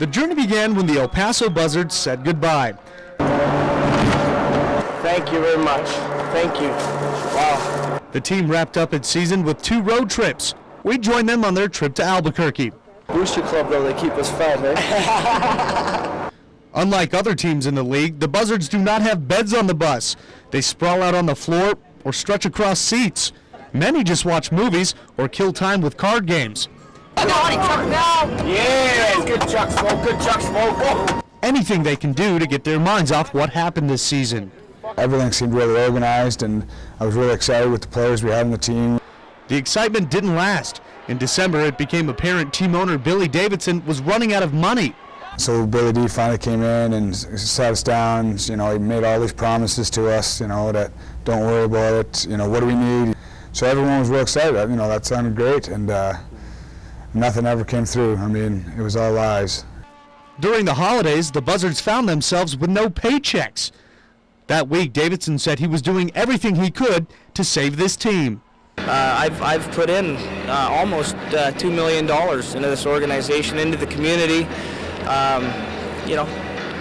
The journey began when the El Paso Buzzards said goodbye. Thank you very much. Thank you. Wow. The team wrapped up its season with 2 road trips. We joined them on their trip to Albuquerque. Booster Club, though, they keep us fed, right? Unlike other teams in the league, the Buzzards do not have beds on the bus. They sprawl out on the floor or stretch across seats. Many just watch movies or kill time with card games. Yeah, good chuck smoke, good chuck smoke. Oh. Anything they can do to get their minds off what happened this season. Everything seemed really organized, and I was really excited with the players we had on the team. The excitement didn't last. In December, it became apparent team owner Billy Davidson was running out of money. So Billy D finally came in and sat us down. You know, he made all these promises to us, you know, that don't worry about it, you know, what do we need? So everyone was real excited. You know, that sounded great, and nothing ever came through. I mean, it was all lies. During the holidays, the Buzzards found themselves with no paychecks. That week, Davidson said he was doing everything he could to save this team. I've put in almost $2 million into this organization, into the community. You know,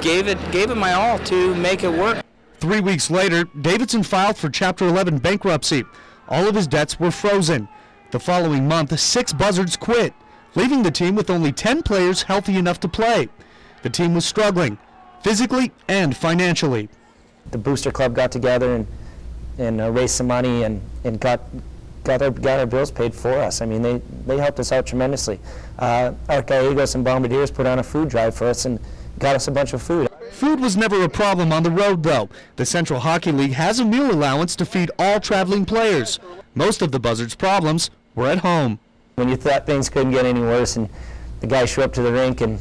gave it my all to make it work. 3 weeks later, Davidson filed for Chapter 11 bankruptcy. All of his debts were frozen. The following month, 6 Buzzards quit, leaving the team with only 10 players healthy enough to play. The team was struggling, physically and financially. The Booster Club got together and raised some money and got our bills paid for us. I mean, they helped us out tremendously. Arcaigos and Bombardiers put on a food drive for us and got us a bunch of food. Food was never a problem on the road, though. The Central Hockey League has a meal allowance to feed all traveling players. Most of the Buzzards' problems were at home. When you thought things couldn't get any worse and the guys show up to the rink and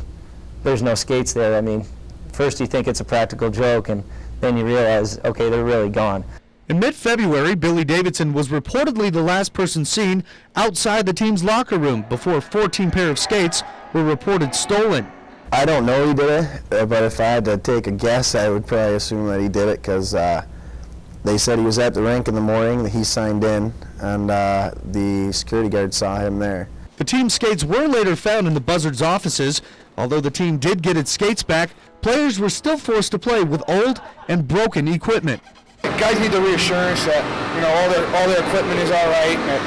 there's no skates there, I mean, first you think it's a practical joke, and then you realize, okay, they're really gone. In mid-February, Billy Davidson was reportedly the last person seen outside the team's locker room before 14 pair of skates were reported stolen. I don't know he did it, but if I had to take a guess, I would probably assume that he did it because they said he was at the rink in the morning, that he signed in, and the security guard saw him there. The team's skates were later found in the Buzzards' offices. Although the team did get its skates back, players were still forced to play with old and broken equipment. Guys need the reassurance that, you know, all their equipment is all right, and that,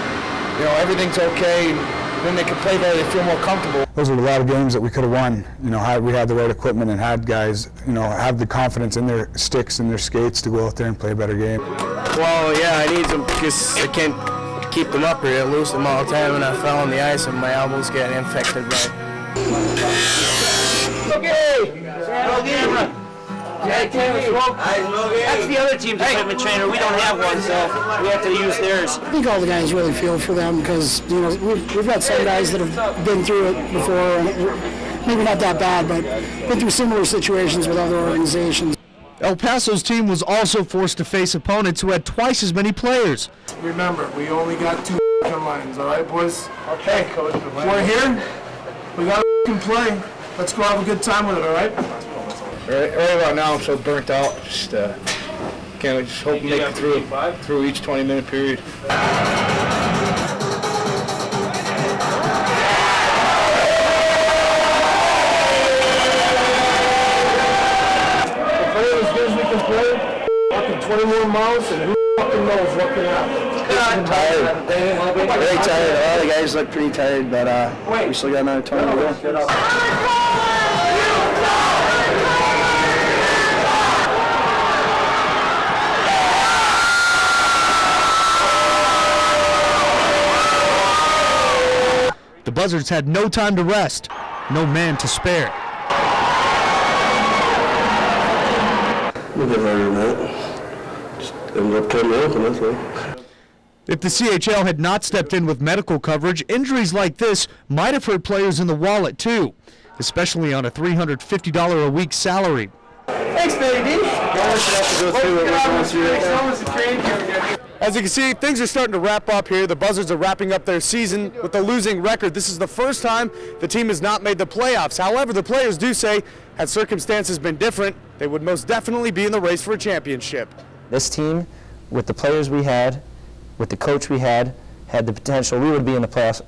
you know, everything's okay, and then they can play better, they feel more comfortable. Those were a lot of games that we could have won, you know, had we had the right equipment and had guys, you know, have the confidence in their sticks and their skates to go out there and play a better game. Well, yeah, I need them because I can't keep them up here. I lose them all the time, and I fell on the ice and my elbows get infected by. Okay! That's the other team's equipment trainer. We don't have one, so we have to use theirs. I think all the guys really feel for them because, you know, we've got some guys that have been through it before, and maybe not that bad, but been through similar situations with other organizations. El Paso's team was also forced to face opponents who had twice as many players. Remember, we only got 2 lines, all right, boys? Okay, Coach. We're here. We got to play. Let's go have a good time with it, all right? Right about now, I'm so burnt out. Just can't just hope to make it through each 20-minute period. The play as good as we can play. Walking 20 more miles, and who fucking knows what can happen. Tired. Very tired. All the guys look pretty tired, but we still got another 20 to go. The Buzzards had no time to rest, no man to spare. We'll get harder than that. Just ended up cutting open, that's all. If the CHL had not stepped in with medical coverage, injuries like this might have hurt players in the wallet too, especially on a $350 a week salary. Thanks, baby. As you can see, things are starting to wrap up here. The Buzzards are wrapping up their season with a losing record. This is the first time the team has not made the playoffs. However, the players do say, had circumstances been different, they would most definitely be in the race for a championship. This team, with the players we had, with the coach we had the potential we would be in the playoffs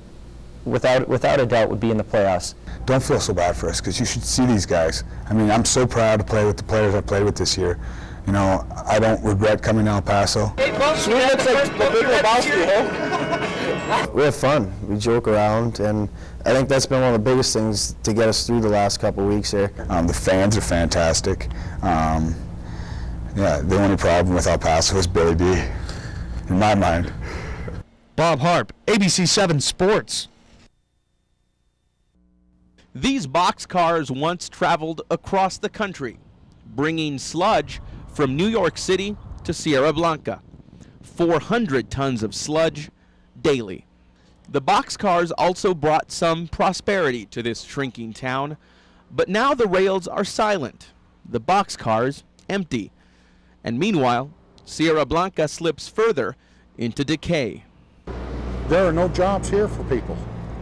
without a doubt would be in the playoffs. Don't feel so bad for us, because you should see these guys. I mean, I'm so proud to play with the players I played with this year. You know, I don't regret coming to El Paso. Sweet looks like the big Lebowski, huh? We have fun. We joke around, and I think that's been one of the biggest things to get us through the last couple of weeks here. The fans are fantastic. Yeah, the only problem with El Paso is Billy B, in my mind. Bob Harp, ABC 7 Sports. These boxcars once traveled across the country, bringing sludge from New York City to Sierra Blanca. 400 tons of sludge daily. The boxcars also brought some prosperity to this shrinking town, but now the rails are silent, the boxcars empty. And meanwhile, Sierra Blanca slips further into decay. There are no jobs here for people.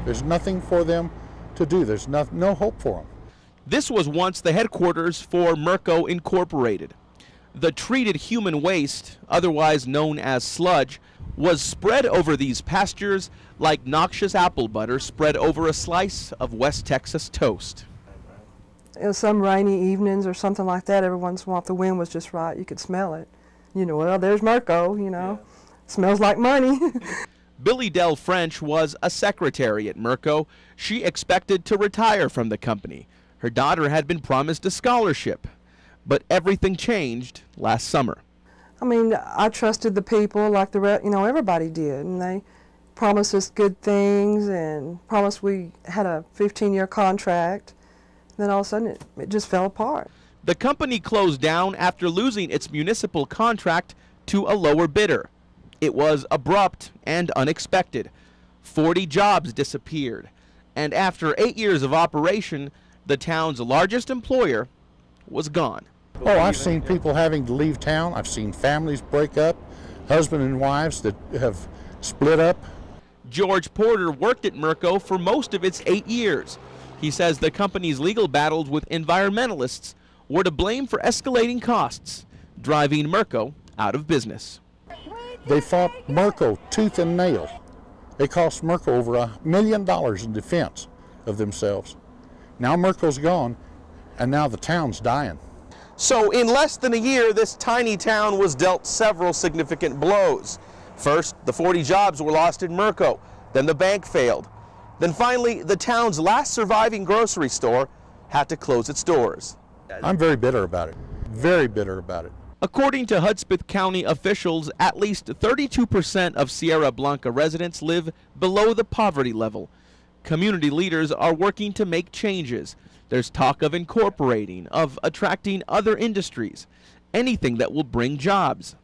There's nothing for them to do. There's no hope for them. This was once the headquarters for Merco Incorporated. The treated human waste, otherwise known as sludge, was spread over these pastures like noxious apple butter spread over a slice of West Texas toast. You know, some rainy evenings or something like that, every once in a while, if the wind was just right, you could smell it. You know, well, there's Merco, you know. Yeah. Smells like money. Billy Del French was a secretary at Merco. She expected to retire from the company. Her daughter had been promised a scholarship, but everything changed last summer. I mean, I trusted the people like everybody did, and they promised us good things and promised we had a 15-year contract. Then all of a sudden it just fell apart. The company closed down after losing its municipal contract to a lower bidder. It was abrupt and unexpected. 40 jobs disappeared, and after 8 years of operation, the town's largest employer was gone. Oh, I've seen people having to leave town. I've seen families break up, husband and wives that have split up. George Porter worked at Merco for most of its 8 years. He says the company's legal battles with environmentalists were to blame for escalating costs, driving Merco out of business. They fought Merco tooth and nail. They cost Merco over $1 million in defense of themselves. Now Merco's gone, and now the town's dying. So in less than a year, this tiny town was dealt several significant blows. First, the 40 jobs were lost in Merco. Then the bank failed. Then finally, the town's last surviving grocery store had to close its doors. I'm very bitter about it. Very bitter about it. According to Hudspeth County officials, at least 32% of Sierra Blanca residents live below the poverty level. Community leaders are working to make changes. There's talk of incorporating, of attracting other industries, anything that will bring jobs.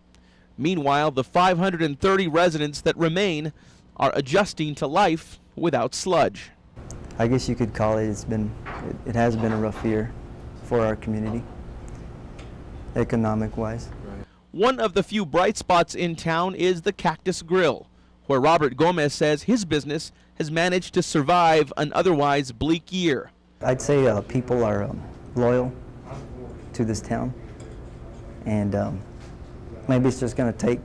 Meanwhile, the 530 residents that remain are adjusting to life without sludge. I guess you could call it, it has been a rough year for our community, economic-wise. One of the few bright spots in town is the Cactus Grill, where Robert Gomez says his business has managed to survive an otherwise bleak year. I'd say people are loyal to this town, and maybe it's just going to take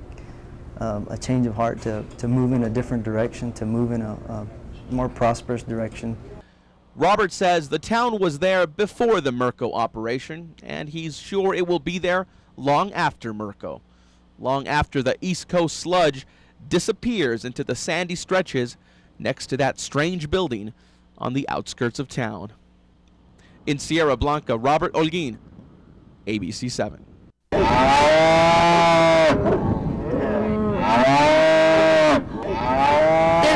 a change of heart to move in a different direction, to move in a more prosperous direction. Robert says the town was there before the Merco operation, and he's sure it will be there long after Merco, long after the East Coast sludge disappears into the sandy stretches next to that strange building on the outskirts of town. In Sierra Blanca, Robert Holguin, ABC 7. There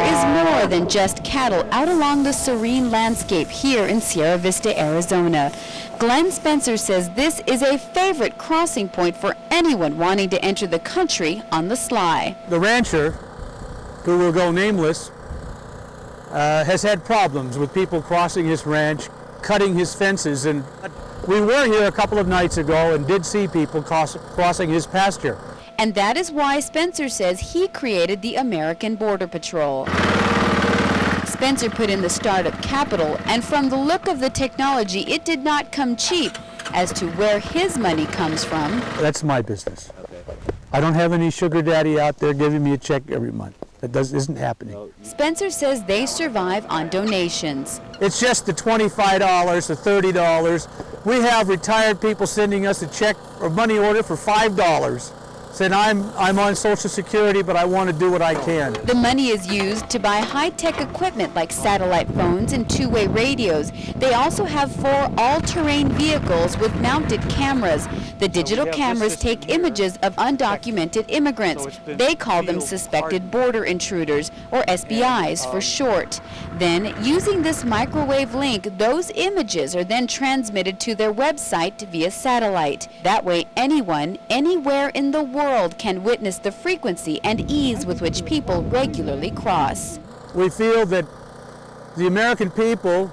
is more than just cattle out along the serene landscape here in Sierra Vista, Arizona. Glenn Spencer says this is a favorite crossing point for anyone wanting to enter the country on the sly. The rancher, who will go nameless, has had problems with people crossing his ranch, cutting his fences, and we were here a couple of nights ago and did see people crossing his pasture. And that is why Spencer says he created the American Border Patrol. Spencer put in the startup capital, and from the look of the technology, it did not come cheap. As to where his money comes from, that's my business. I don't have any sugar daddy out there giving me a check every month. That isn't happening. Spencer says they survive on donations. It's just the $25, the $30. We have retired people sending us a check or money order for $5. Saying I'm on Social Security, but I want to do what I can. The money is used to buy high-tech equipment like satellite phones and two-way radios. They also have 4 all-terrain vehicles with mounted cameras. The digital cameras take images of undocumented immigrants. They call them suspected border intruders, or SBIs for short. Then, using this microwave link, those images are then transmitted to their website via satellite. That way, anyone, anywhere in the world can witness the frequency and ease with which people regularly cross. We feel that the American people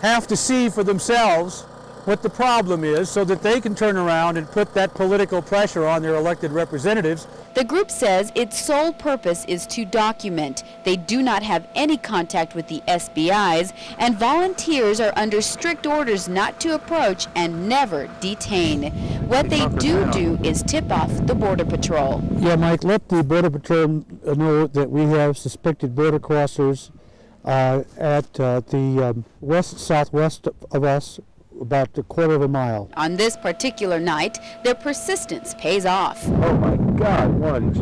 have to see for themselves what the problem is so that they can turn around and put that political pressure on their elected representatives. The group says its sole purpose is to document. They do not have any contact with the SBIs, and volunteers are under strict orders not to approach and never detain. What they do is tip off the Border Patrol. Yeah, Mike, let the Border Patrol know that we have suspected border crossers at the west-southwest of us, about a quarter of a mile. On this particular night, their persistence pays off. Oh my God, 1, 2,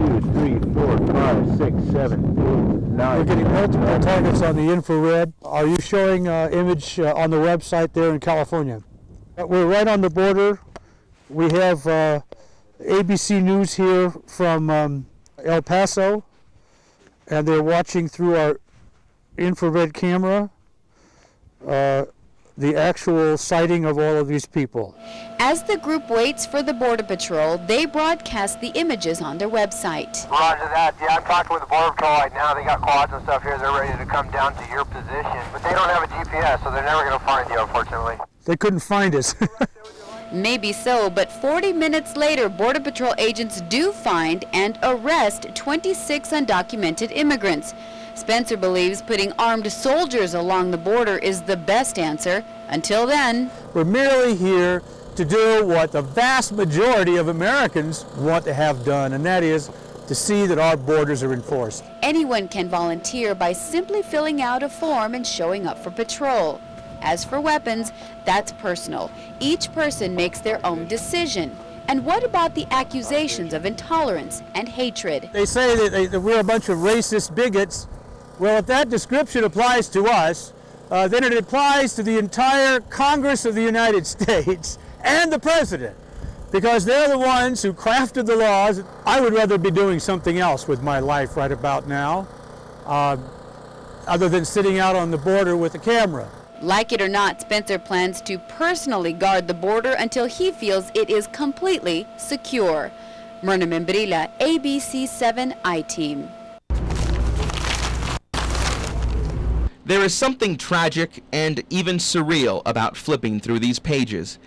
3, 4, 5, 6, 7, 8, 9. We're getting multiple targets on the infrared. Are you showing image on the website there in California? We're right on the border. We have ABC News here from El Paso, and they're watching through our infrared camera the actual sighting of all of these people. As the group waits for the Border Patrol, they broadcast the images on their website. Roger that. Yeah, I'm talking with the Border Patrol right now. They got quads and stuff here. They're ready to come down to your position. But they don't have a GPS, so they're never going to find you, unfortunately. They couldn't find us. Maybe so, but 40 minutes later, Border Patrol agents do find and arrest 26 undocumented immigrants. Spencer believes putting armed soldiers along the border is the best answer. Until then, we're merely here to do what the vast majority of Americans want to have done, and that is to see that our borders are enforced. Anyone can volunteer by simply filling out a form and showing up for patrol. As for weapons, that's personal. Each person makes their own decision. And what about the accusations of intolerance and hatred? They say that we're a bunch of racist bigots. Well, if that description applies to us, then it applies to the entire Congress of the United States and the President, because they're the ones who crafted the laws. I would rather be doing something else with my life right about now, other than sitting out on the border with a camera. Like it or not, Spencer plans to personally guard the border until he feels it is completely secure. Myrna Membrilla, ABC 7 I-Team. There is something tragic and even surreal about flipping through these pages.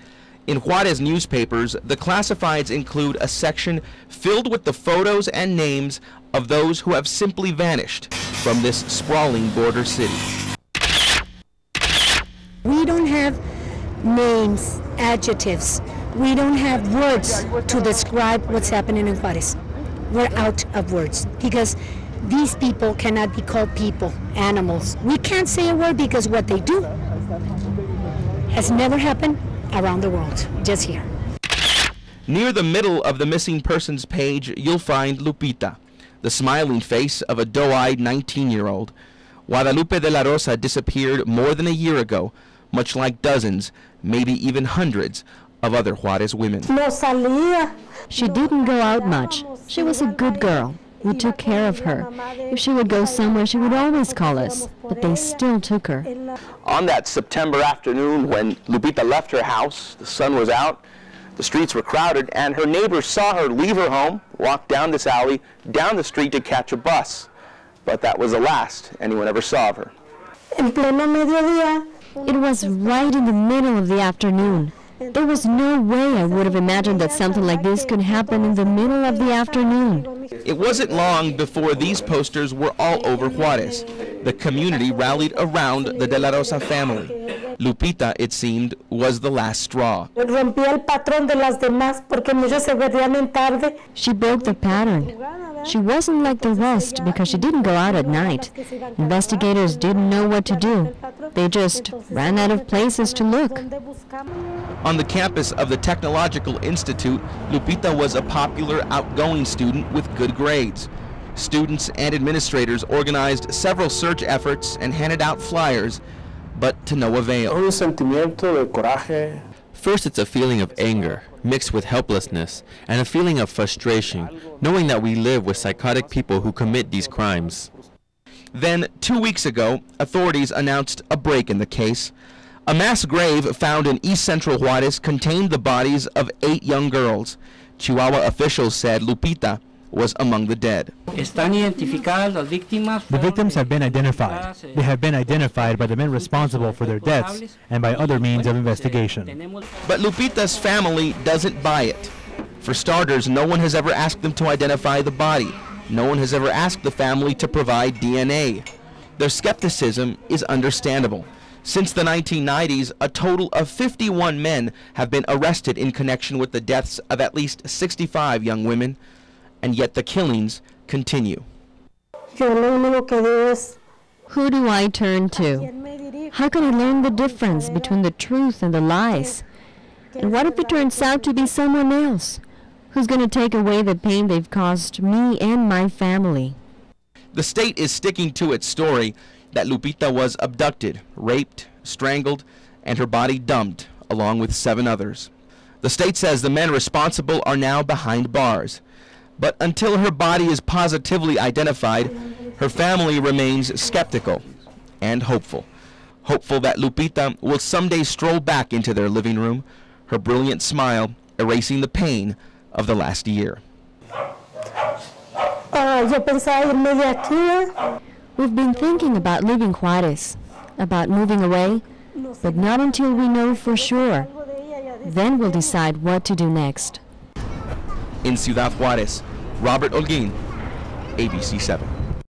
In Juarez newspapers, the classifieds include a section filled with the photos and names of those who have simply vanished from this sprawling border city. We don't have names, adjectives. We don't have words to describe what's happening in Juarez. We're out of words because these people cannot be called people, animals. We can't say a word because what they do has never happened around the world, just here. Near the middle of the missing persons page, you'll find Lupita, the smiling face of a doe-eyed 19-year-old. Guadalupe de la Rosa disappeared more than a year ago, much like dozens, maybe even hundreds, of other Juarez women. She didn't go out much. She was a good girl. We took care of her. If she would go somewhere, she would always call us, but they still took her. On that September afternoon when Lupita left her house, the sun was out, the streets were crowded, and her neighbors saw her leave her home, walk down this alley, down the street to catch a bus. But that was the last anyone ever saw of her. It was right in the middle of the afternoon. There was no way I would have imagined that something like this could happen in the middle of the afternoon. It wasn't long before these posters were all over Juarez. The community rallied around the De La Rosa family. Lupita, it seemed, was the last straw. She broke the pattern. She wasn't like the rest because she didn't go out at night. Investigators didn't know what to do. They just ran out of places to look. On the campus of the Technological Institute, Lupita was a popular, outgoing student with good grades. Students and administrators organized several search efforts and handed out flyers, but to no avail. First, it's a feeling of anger, mixed with helplessness, and a feeling of frustration, knowing that we live with psychotic people who commit these crimes. Then, 2 weeks ago, authorities announced a break in the case. A mass grave found in East Central Juarez contained the bodies of 8 young girls. Chihuahua officials said Lupita was among the dead. The victims have been identified. They have been identified by the men responsible for their deaths and by other means of investigation. But Lupita's family doesn't buy it. For starters, no one has ever asked them to identify the body. No one has ever asked the family to provide DNA. Their skepticism is understandable. Since the 1990s, a total of 51 men have been arrested in connection with the deaths of at least 65 young women. And yet the killings continue. Who do I turn to? How can I learn the difference between the truth and the lies? And what if it turns out to be someone else? Who's going to take away the pain they've caused me and my family? The state is sticking to its story that Lupita was abducted, raped, strangled, and her body dumped, along with 7 others. The state says the men responsible are now behind bars. But until her body is positively identified, her family remains skeptical and hopeful. Hopeful that Lupita will someday stroll back into their living room, her brilliant smile erasing the pain of the last year. We've been thinking about leaving Juarez, about moving away, but not until we know for sure. Then we'll decide what to do next. In Ciudad Juarez, Robert Holguin, ABC 7.